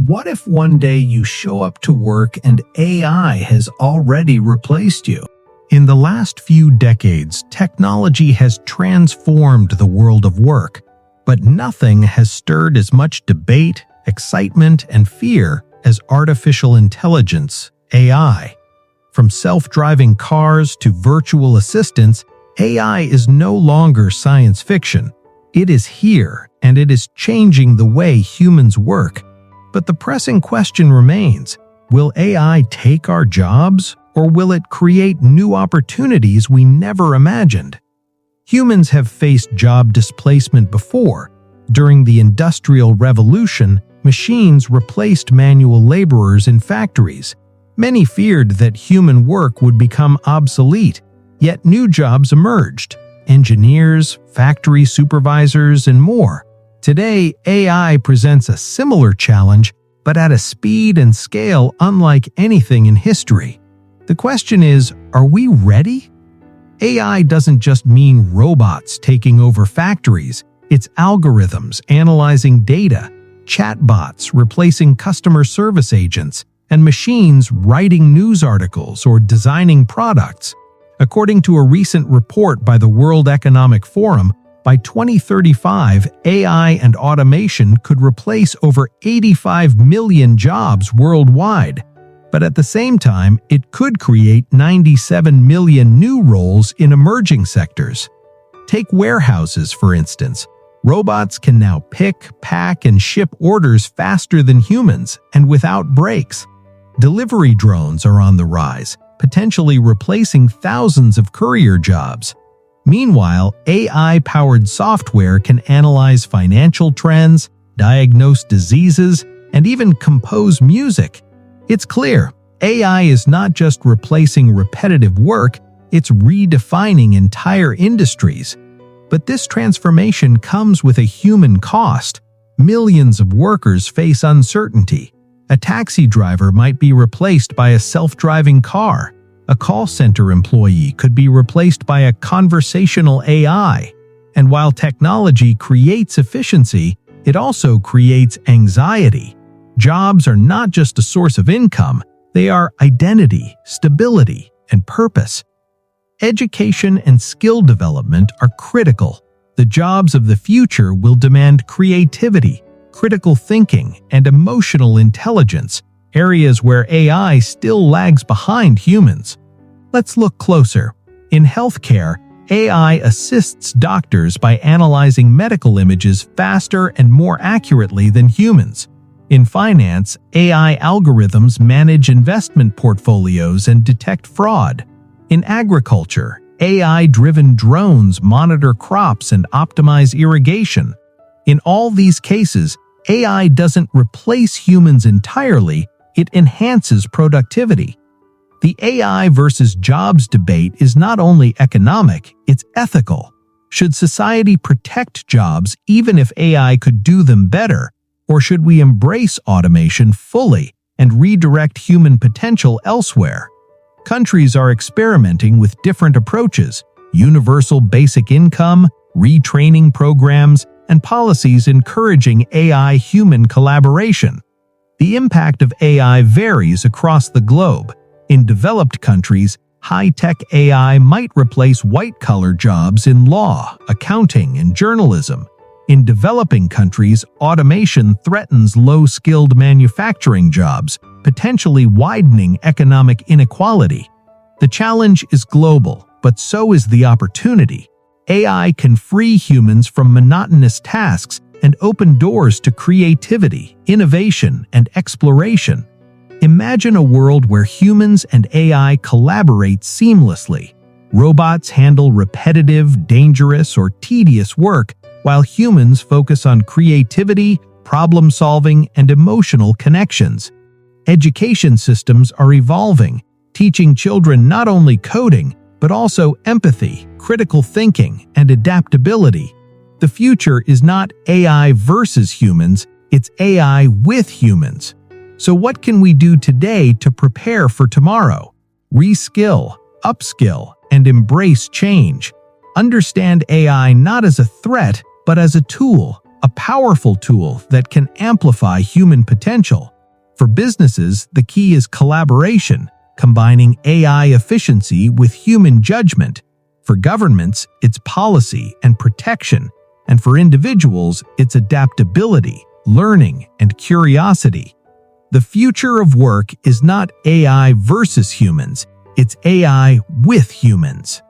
What if one day you show up to work and AI has already replaced you? In the last few decades, technology has transformed the world of work, but nothing has stirred as much debate, excitement, and fear as artificial intelligence, AI. From self-driving cars to virtual assistants, AI is no longer science fiction. It is here, and it is changing the way humans work. But the pressing question remains, will AI take our jobs, or will it create new opportunities we never imagined? Humans have faced job displacement before. During the Industrial Revolution, machines replaced manual laborers in factories. Many feared that human work would become obsolete, yet new jobs emerged: engineers, factory supervisors, and more. Today, AI presents a similar challenge, but at a speed and scale unlike anything in history. The question is, are we ready? AI doesn't just mean robots taking over factories. It's algorithms analyzing data, chatbots replacing customer service agents, and machines writing news articles or designing products. According to a recent report by the World Economic Forum, by 2035, AI and automation could replace over 85 million jobs worldwide. But at the same time, it could create 97 million new roles in emerging sectors. Take warehouses, for instance. Robots can now pick, pack, and ship orders faster than humans and without breaks. Delivery drones are on the rise, potentially replacing thousands of courier jobs. Meanwhile, AI-powered software can analyze financial trends, diagnose diseases, and even compose music. It's clear, AI is not just replacing repetitive work, it's redefining entire industries. But this transformation comes with a human cost. Millions of workers face uncertainty. A taxi driver might be replaced by a self-driving car. A call center employee could be replaced by a conversational AI. And while technology creates efficiency, it also creates anxiety. Jobs are not just a source of income, they are identity, stability, and purpose. Education and skill development are critical. The jobs of the future will demand creativity, critical thinking, and emotional intelligence, areas where AI still lags behind humans. Let's look closer. In healthcare, AI assists doctors by analyzing medical images faster and more accurately than humans. In finance, AI algorithms manage investment portfolios and detect fraud. In agriculture, AI-driven drones monitor crops and optimize irrigation. In all these cases, AI doesn't replace humans entirely, it enhances productivity. The AI versus jobs debate is not only economic, it's ethical. Should society protect jobs even if AI could do them better, or should we embrace automation fully and redirect human potential elsewhere? Countries are experimenting with different approaches: universal basic income, retraining programs, and policies encouraging AI-human collaboration. The impact of AI varies across the globe. In developed countries, high-tech AI might replace white-collar jobs in law, accounting, and journalism. In developing countries, automation threatens low-skilled manufacturing jobs, potentially widening economic inequality. The challenge is global, but so is the opportunity. AI can free humans from monotonous tasks and open doors to creativity, innovation, and exploration. Imagine a world where humans and AI collaborate seamlessly. Robots handle repetitive, dangerous, or tedious work, while humans focus on creativity, problem-solving, and emotional connections. Education systems are evolving, teaching children not only coding, but also empathy, critical thinking, and adaptability. The future is not AI versus humans, it's AI with humans. So what can we do today to prepare for tomorrow? Reskill, upskill, and embrace change. Understand AI not as a threat, but as a tool, a powerful tool that can amplify human potential. For businesses, the key is collaboration, combining AI efficiency with human judgment. For governments, it's policy and protection, and for individuals, it's adaptability, learning, and curiosity. The future of work is not AI versus humans, it's AI with humans.